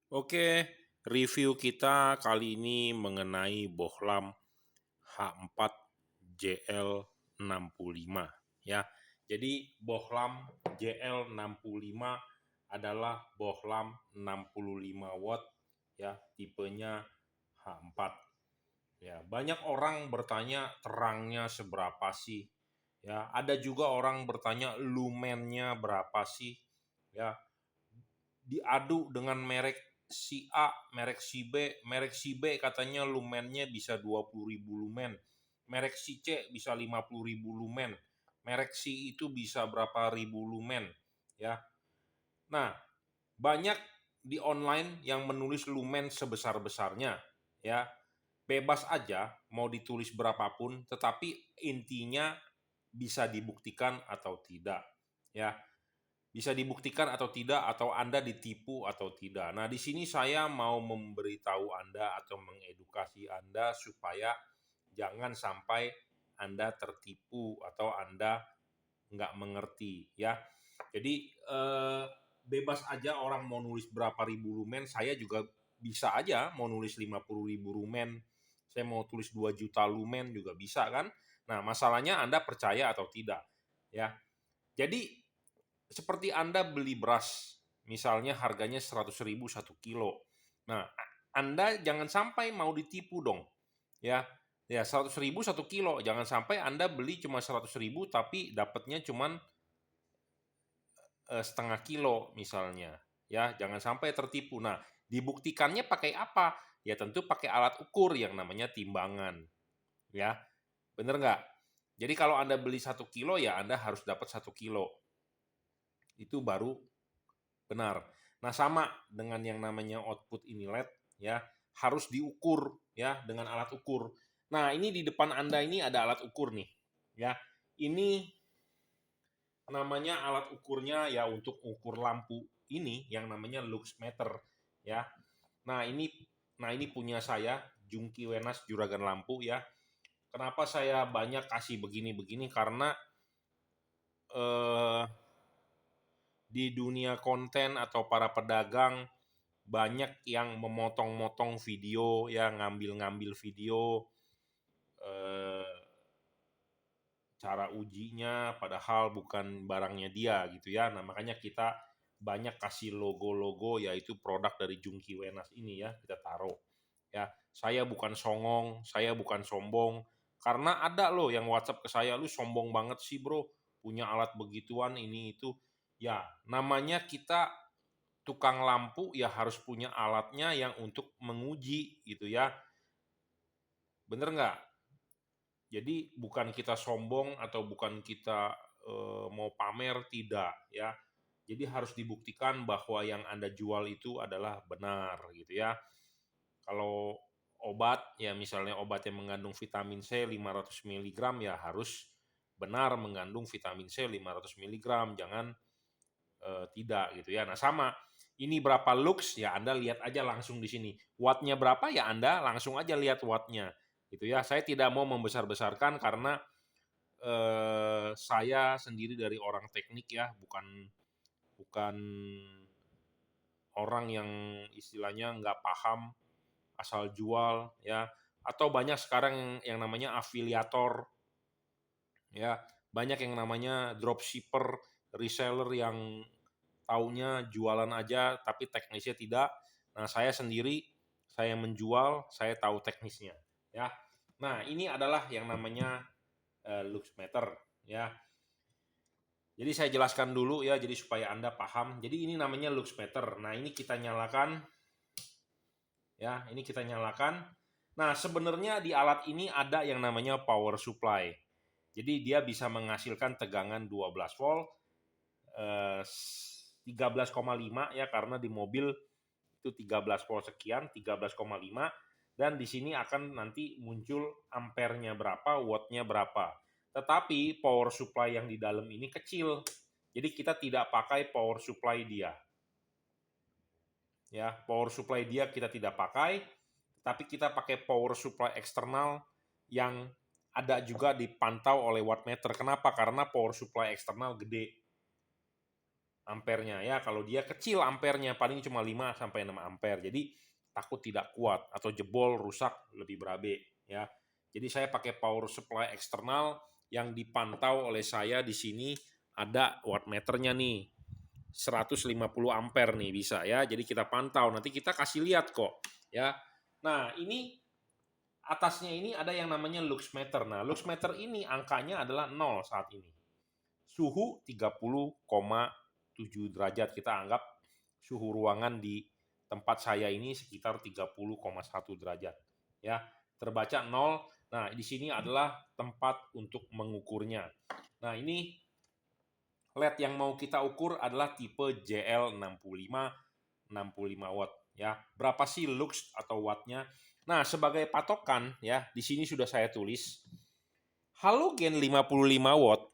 Oke, review kita kali ini mengenai bohlam H4 JL65 ya. Jadi bohlam JL65 adalah bohlam 65 watt ya, tipenya H4. Ya, banyak orang bertanya terangnya seberapa sih? Ya, ada juga orang bertanya lumennya berapa sih? Ya, diadu dengan merek si A, merek si B, merek si B katanya lumennya bisa 20.000 lumen, merek si C bisa 50.000 lumen, merek si itu bisa berapa ribu lumen, ya. Nah, banyak di online yang menulis lumen sebesar-besarnya, ya. Bebas aja mau ditulis berapapun, tetapi intinya bisa dibuktikan atau tidak, ya. Bisa dibuktikan atau tidak, atau Anda ditipu atau tidak. Nah, di sini saya mau memberitahu Anda atau mengedukasi Anda supaya jangan sampai Anda tertipu atau Anda nggak mengerti ya. Jadi bebas aja orang mau nulis berapa ribu lumen, saya juga bisa aja mau nulis 50.000 lumen, saya mau tulis 2 juta lumen juga bisa kan. Nah, masalahnya Anda percaya atau tidak ya. Jadi seperti Anda beli beras, misalnya harganya 100.000 1 kilo. Nah, Anda jangan sampai mau ditipu dong. Ya, 100.000 1 kilo. Jangan sampai Anda beli cuma 100.000 tapi dapatnya cuma setengah kilo misalnya. Ya, jangan sampai tertipu. Nah, dibuktikannya pakai apa? Ya tentu pakai alat ukur yang namanya timbangan. Ya, bener nggak? Jadi kalau Anda beli 1 kilo ya Anda harus dapat 1 kilo. Itu baru benar. Nah, sama dengan yang namanya output inlet ya, harus diukur ya dengan alat ukur. Nah, ini di depan Anda ini ada alat ukur nih, ya. Ini namanya alat ukurnya ya untuk ukur lampu ini yang namanya luxmeter ya. Nah, ini punya saya Jungki Wenas Juragan Lampu ya. Kenapa saya banyak kasih begini-begini karena eh di dunia konten atau para pedagang banyak yang memotong-motong video ya, ngambil-ngambil video eh, cara ujinya padahal bukan barangnya dia gitu ya. Nah, makanya kita banyak kasih logo-logo yaitu produk dari Jungki Wenas ini ya, kita taruh. Ya, saya bukan songong, saya bukan sombong karena ada loh yang WhatsApp ke saya, lu sombong banget sih, Bro, punya alat begituan ini itu. Ya, namanya kita tukang lampu ya harus punya alatnya yang untuk menguji gitu ya. Bener nggak? Jadi bukan kita sombong atau bukan kita mau pamer, tidak ya. Jadi harus dibuktikan bahwa yang Anda jual itu adalah benar gitu ya. Kalau obat ya misalnya obat yang mengandung vitamin C 500 mg ya harus benar mengandung vitamin C 500 mg, jangan tidak gitu ya. Nah, sama ini berapa lux ya Anda lihat aja langsung di sini. Wattnya berapa ya Anda langsung aja lihat wattnya. Gitu ya. Saya tidak mau membesar-besarkan karena saya sendiri dari orang teknik ya, bukan bukan orang yang istilahnya nggak paham asal jual ya. Atau banyak sekarang yang namanya afiliator ya, banyak yang namanya dropshipper, reseller yang taunya jualan aja tapi teknisnya tidak. Nah, saya sendiri saya menjual, saya tahu teknisnya ya. Nah, ini adalah yang namanya luxmeter ya. Jadi saya jelaskan dulu ya jadi supaya Anda paham. Jadi ini namanya luxmeter. Nah, ini kita nyalakan ya, ini kita nyalakan. Nah, sebenarnya di alat ini ada yang namanya power supply. Jadi dia bisa menghasilkan tegangan 12 volt 13,5 ya karena di mobil itu 13 volt sekian, 13,5 dan di sini akan nanti muncul ampernya berapa, wattnya berapa. Tetapi power supply yang di dalam ini kecil. Jadi kita tidak pakai power supply dia. Ya, power supply dia kita tidak pakai, tapi kita pakai power supply eksternal yang ada juga dipantau oleh wattmeter. Kenapa? Karena power supply eksternal gede. ampernya ya. Kalau dia kecil ampernya paling cuma 5 sampai 6 ampere. Jadi takut tidak kuat atau jebol, rusak, lebih berabe ya. Jadi saya pakai power supply eksternal yang dipantau oleh saya di sini, ada wattmeternya nih. 150 ampere nih bisa ya. Jadi kita pantau, nanti kita kasih lihat kok ya. Nah, ini atasnya ini ada yang namanya luxmeter. Nah, luxmeter ini angkanya adalah 0 saat ini. Suhu 30,7 derajat, kita anggap suhu ruangan di tempat saya ini sekitar 30,1 derajat ya. Terbaca 0. Nah, di sini adalah tempat untuk mengukurnya. Nah, ini LED yang mau kita ukur adalah tipe JL65 65 watt ya. Berapa sih lux atau wattnya? Nah, sebagai patokan ya, di sini sudah saya tulis halogen 55 watt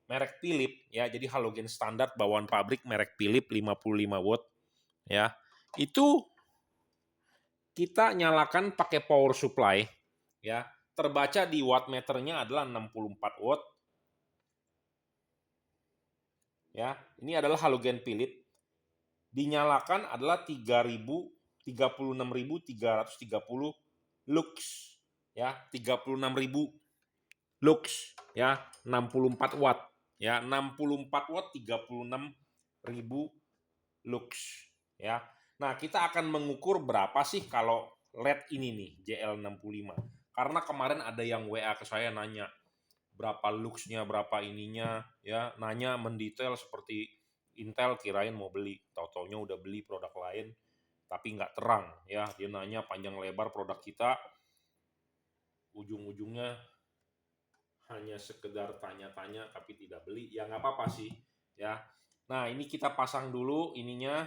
merek Philips ya. Jadi halogen standar bawaan pabrik merek Philips 55 watt ya. Itu kita nyalakan pakai power supply ya. Terbaca di wattmeternya adalah 64 watt. Ya, ini adalah halogen Philips. Dinyalakan adalah 36.330 lux ya, 36.000 lux ya, 64 watt ya, 64 watt 36.000 lux ya. Nah, kita akan mengukur berapa sih kalau LED ini nih JL65. Karena kemarin ada yang WA ke saya nanya berapa luxnya, berapa ininya ya, nanya mendetail seperti Intel, kirain mau beli, tau-taunya udah beli produk lain tapi nggak terang ya. Dia nanya panjang lebar produk kita, ujung-ujungnya hanya sekedar tanya-tanya tapi tidak beli. Ya nggak apa-apa sih ya. Nah, ini kita pasang dulu ininya,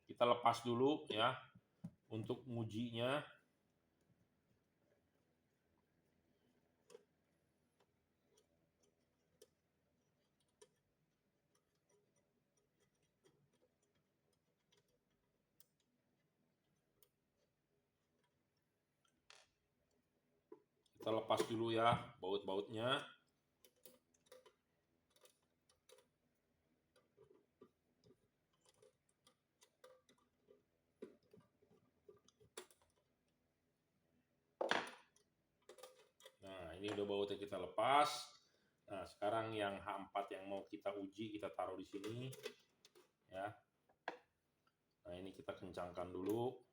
kita lepas dulu ya untuk ngujinya. Kita lepas dulu ya baut-bautnya. Nah, ini udah bautnya kita lepas. Nah, sekarang yang H4 yang mau kita uji, kita taruh di sini ya. Nah, ini kita kencangkan dulu.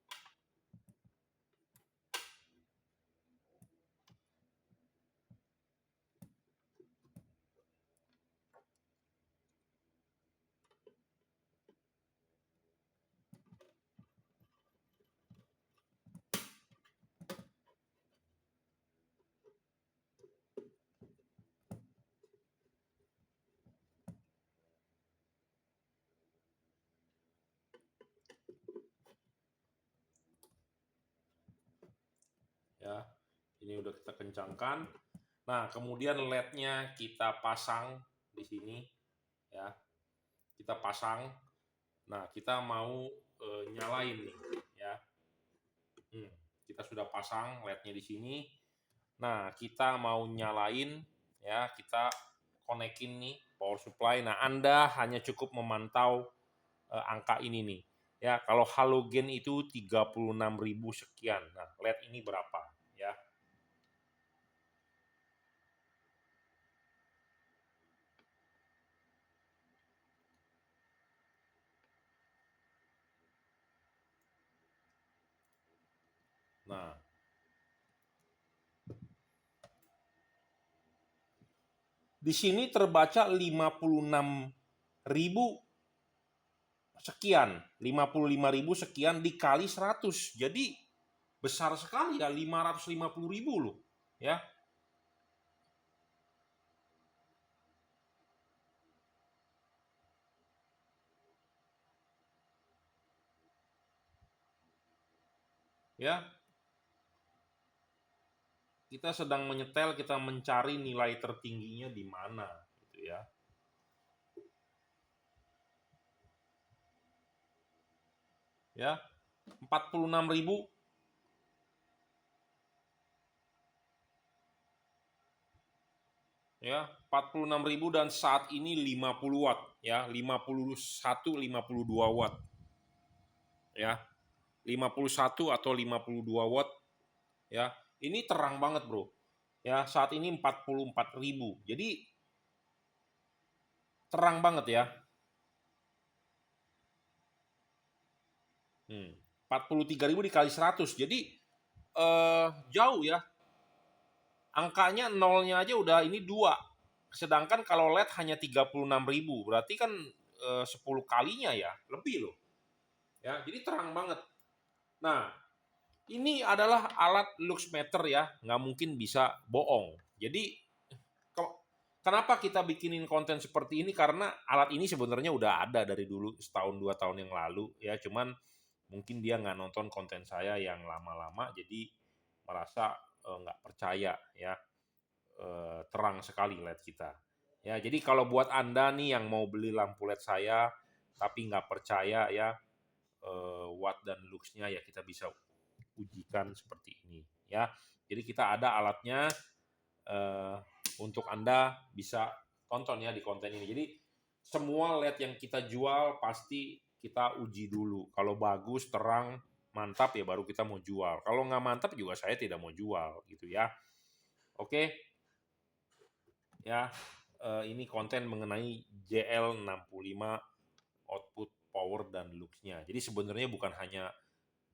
Ya, ini udah kita kencangkan. Nah, kemudian LED-nya kita pasang di sini ya. Kita pasang. Nah, kita mau nyalain nih ya. Kita sudah pasang LED-nya di sini. Nah, kita mau nyalain ya, kita konekin nih power supply. Nah, Anda hanya cukup memantau angka ini nih. Ya, kalau halogen itu 36.000 sekian. Nah, LED ini berapa ya? Nah, di sini terbaca 56.000 sekian, 55.000 sekian dikali 100. Jadi besar sekali ya, 550.000 loh. Ya. Ya. Kita sedang menyetel, kita mencari nilai tertingginya di mana gitu ya. Ya. 46.000. ya, 46.000 dan saat ini 50 watt ya, 51 52 watt ya. 51 atau 52 watt ya. Ini terang banget, Bro. Ya, saat ini 44.000. Jadi terang banget ya. 43.000 dikali 100. Jadi jauh ya. Angkanya nolnya aja udah ini 2. Sedangkan kalau LED hanya 36.000, berarti kan 10 kalinya ya, lebih loh. Ya, jadi terang banget. Nah, ini adalah alat luxmeter ya, nggak mungkin bisa bohong. Jadi kenapa kita bikinin konten seperti ini? Karena alat ini sebenarnya udah ada dari dulu, setahun 2 tahun yang lalu ya. Cuman mungkin dia nggak nonton konten saya yang lama-lama, jadi merasa nggak percaya ya. Terang sekali LED kita. Ya, jadi kalau buat Anda nih yang mau beli lampu LED saya tapi nggak percaya ya watt dan luxnya, ya kita bisa ujikan seperti ini ya. Jadi kita ada alatnya untuk Anda bisa tonton ya di konten ini. Jadi semua LED yang kita jual pasti kita uji dulu. Kalau bagus, terang, mantap ya baru kita mau jual. Kalau nggak mantap juga saya tidak mau jual gitu ya. Oke. Ya, ini konten mengenai JL65 output power dan looks-nya. Jadi sebenarnya bukan hanya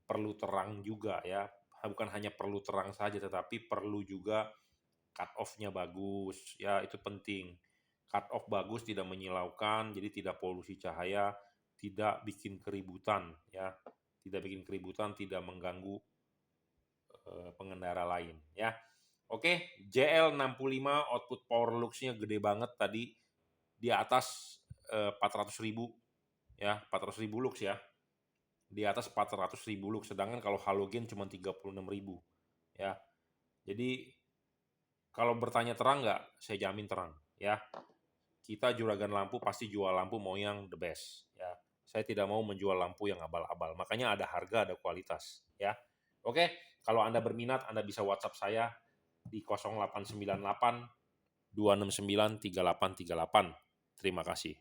perlu terang juga ya, bukan hanya perlu terang saja, tetapi perlu juga cut off-nya bagus ya, itu penting. Cut off bagus, tidak menyilaukan, jadi tidak polusi cahaya, tidak bikin keributan ya, tidak bikin keributan, tidak mengganggu pengendara lain ya. Oke, JL65 output power lux-nya gede banget tadi, di atas 400.000 ya, 400.000 lux ya. Di atas 400.000 lux, sedangkan kalau halogen cuma 36.000 ya. Jadi kalau bertanya terang nggak, saya jamin terang ya. Kita juragan lampu pasti jual lampu mau yang the best ya. Saya tidak mau menjual lampu yang abal-abal. Makanya ada harga, ada kualitas ya. Oke, kalau Anda berminat Anda bisa WhatsApp saya di 0898 269 3838. Terima kasih.